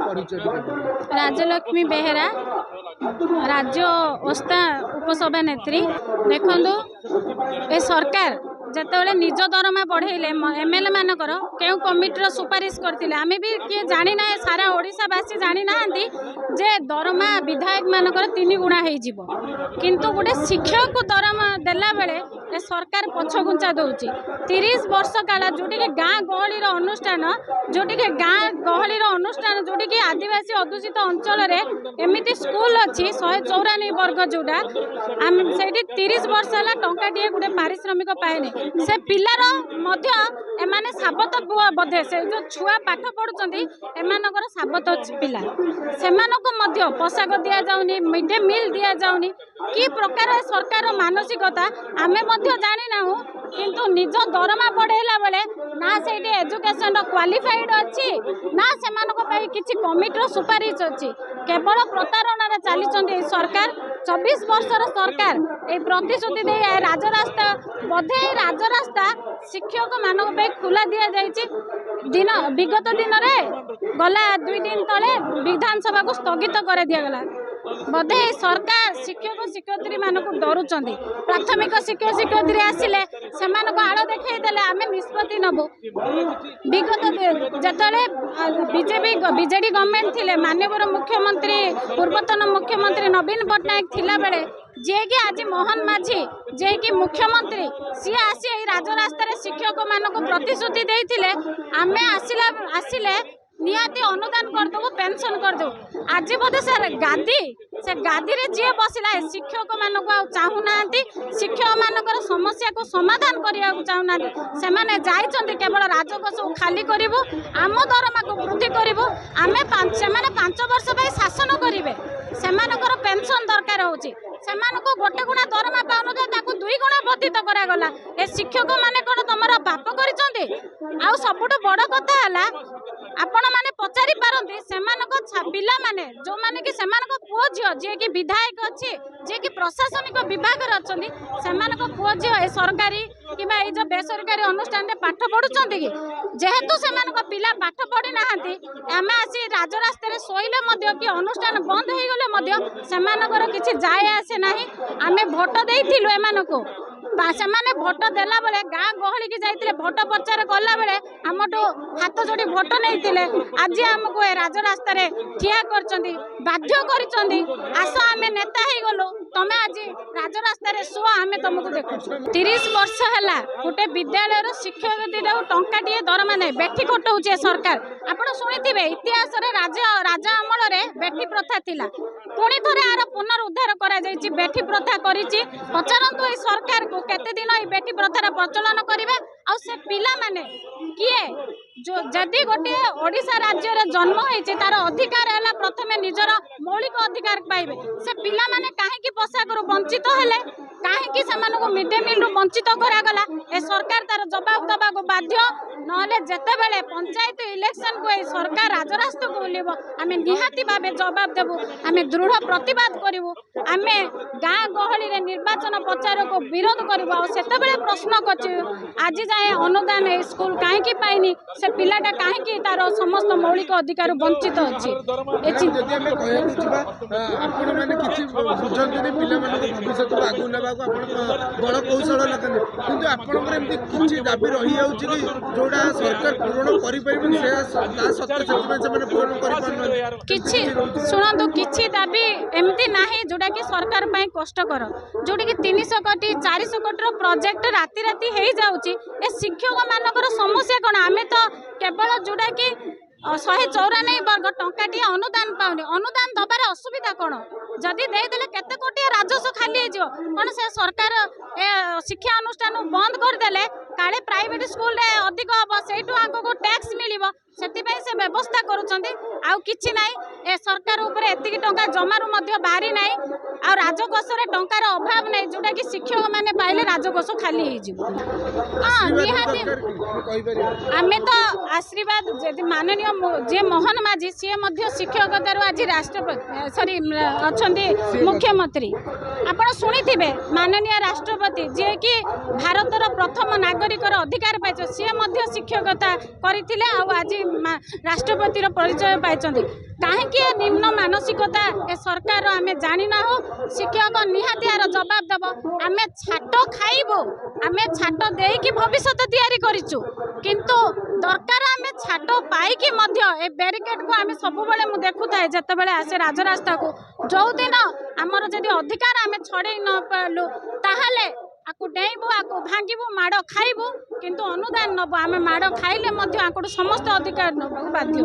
राजलक्ष्मी बेहेरा राज्य ओस्ता उपसभा नेत्री। देखो ए सरकार जिते निज दरमा बढ़ेले एमएलए मानकर क्यों कमिटर सुपारिश करते आम भी किए जानी ना सारा ओडिशावासी जानी ना जे दरमा विधायक मानकर 3 गुणा हो किंतु गोटे शिक्षक को दरमा देला बेले ए सरकार पछगुंचा दौची 30 वर्ष काल जोटी गाँ गहली अनुष्ठान जोटी गाँ गहली अनुष्ठान जोटी आदिवासी अदूषित अंचल एमती स्कूल अच्छी 194 वर्ग जोटा से 30 वर्ष है टंकाटे गोटे पारिश्रमिक पाएनि से पिलार एमाने साबत पुआ बोधे से जो छुआ पाठ पढ़ुंट एमानकर साबत पिला से पोशाक दि जाऊनी मिड डे मिल दि जाऊनी कि प्रकार सरकार मानसिकता आमे जानी ना किंतु निज दरमा बढ़ेला बेले ना से एजुकेशन क्वालिफाइड अच्छी ना से किसी कमिटर सुपारिश अच्छी केवल प्रतारणा चली सरकार 24 वर्षर सरकार ये प्रतिश्रुति दे राजरास्ता बोधे राजरास्ता शिक्षक मान खुला दि दिन विगत दिन में गला 2 दिन तले विधानसभा को स्थगित कर दिगला बोधे सरकार शिक्षक शिक्षयित्री मानक डरुंच प्राथमिक शिक्षक शिक्षयित्री आसिले से आड़ देखईदे आम निष्पत्ति नबू विगत जिते बीजेपी बीजेडी गवर्नमेंट थिले माननीय मुख्यमंत्री पूर्वतन मुख्यमंत्री नवीन पट्टनायक थिला बेले जे कि आज मोहन माझी जे कि मुख्यमंत्री सी आसी राजरास्तार शिक्षक मानक प्रतिश्रुति देइथिले आमे आसिले निहाती अनुदान करदेबू पेंशन करदेबू आज बोधे से गादी रे जी बसला शिक्षक मानक चाहूना शिक्षक मानकर समस्या को समाधान करने चाहूना से मैंने जाइछन्ति केवल राजकोष खाली करूँ आम दरमा को वृद्धि करूँ आम 5 वर्ष शासन करेंगे से पेंशन दरकार होची को गोटे गुणा दरमा पाउन 2 गुणा वर्धित करागला ए शिक्षक माने कौन तुम पाप कर सबुठ बड़ कथा है आपण माने पचारि पारंती पिला माने जो माने कि पुओ झियो जे कि विधायक अच्छी जे कि प्रशासनिक विभाग अच्छा पुओ झियो ए सरकारी कि जो बेसरकारी अनुष्ठान पाठ पढ़ुंट कि जेहेतु से पिला पाठ पढ़ी ना आम आसी राजरास्तार शोले कि अनुष्ठान बंद हो गले किसी जाए आसे ना आम भोट देलु एमानकु से भोट देला बेले गाँ गहली की जाइए भोट प्रचार कला बेले आमठू हाथ जोड़ी भोट नहीं आज आमको राजरास्तार ठिया कर बाध्य कर आस आम नेता हो गलु तमें आज राजरास्तार शो आम तुमको देखु 30 वर्ष है गोटे विद्यालय शिक्षक टंकाटे दरमा ना बेठी कटाऊे सरकार आपड़ शुणी इतिहास राजा अमल बेठी प्रथा थिला पुणी थे आर पुनरुद्धार कर बेठी प्रथा कर पचारतु सरकार को केते दिन ये बेटी प्रथार प्रचलन करिवे आ से पिला माने किए जो जदि गोटे ओडिशा राज्य रे जन्म होइछि तार अधिकार है प्रथमे निजर मौलिक अधिकार पाइबे से पिला माने काहे कि पोशाक रु वंचित हेले काहे कि समानको मिड डे मिल रु वंचित करा गला ए सरकार तार जवाब दबा को बाध्य नले जेते बेले पंचायत इलेक्शन को ए सरकार राजरास्ता को बोलिबो आमे निहाती भाबे जवाब देबु आमे दृढ़ प्रतिवाद करिवु आमे गाँ गहली रे निर्वाचन प्रचार को विरोध करिवु आ सेते बेले प्रश्न करछि आज जाए अनुदान ए स्कूल काहे कि पाइनी से पिलाटा काहे कि तार समस्त मौलिक अधिकार वंचित अछि ए जदि हमें कहबो छिबा आपण माने किछि बुझंतनी पिला माने भविष्यत आगु लेबा को आपण बड़ कौशल लगन किंतु आपण पर एमती किछि दाबी रही जाउछि कि जोडा सरकार पूर्ण करि परिबन से ता सत्य सत्य से माने पूर्ण करि पारन किछि सुनंतु किछि दाबी एमती नाही जोडा कि सरकार पई कष्ट कर जोडी कि 300 कोटी 400 कोटी रो प्रोजेक्ट राती राती हे जाउछि ए शिक्षक मानकर समस्या कोन आमे तो केवल जोड़ा कि 194 वर्ग टंकाटी अनुदान पाउने अनुदान दबार असुविधा कौन जदि देदेले केते कोटी राजस्व खाली हो कौन से सरकार शिक्षा अनुष्ठान बंद करदेले काले प्राइवेट स्कूल रे अधिक हम से को टैक्स मिलिबो सेतिपई से व्यवस्था करूछंती आउ किछि नाही ए सरकार ऊपर एतिकी टंका जमारू मध्य बारी नाही आ राजकोष रे टंकार अभाव नाही जोटा कि शिक्षक माने पाइले राजकोष खाली हो जिवो हां निहाती आमे तो आशीर्वाद जदि माननीय जे मोहन माझी सी मध्य शिक्षकतार आज राष्ट्रपति सॉरी अच्छा मुख्यमंत्री आपण शुणी माननीय राष्ट्रपति जे कि भारतर प्रथम नागरिकर अधिकार पाइछ सी शिक्षकता करथिले आज राष्ट्रपतिर परिचय पाई कहीं निम्न मानसिकता ए सरकार आम जाना हो शिक्षक निहाती यार जवाब देव आम छाट खाइबू आम छाट देकी भविष्य तैयारी करूँ किंतु दरकार आम छाट पाई बेरिकेड को आम सब देखु थाए जिते आसे राजरास्ता को जो दिन आमर जदि अधिकार आम छड़े न पालु ताहले आकु डेबू आकु भांगू माड़ खाइबू किंतु अनुदान नबू आम माड़ खाइले समस्त अधिकार नबू बाध्य।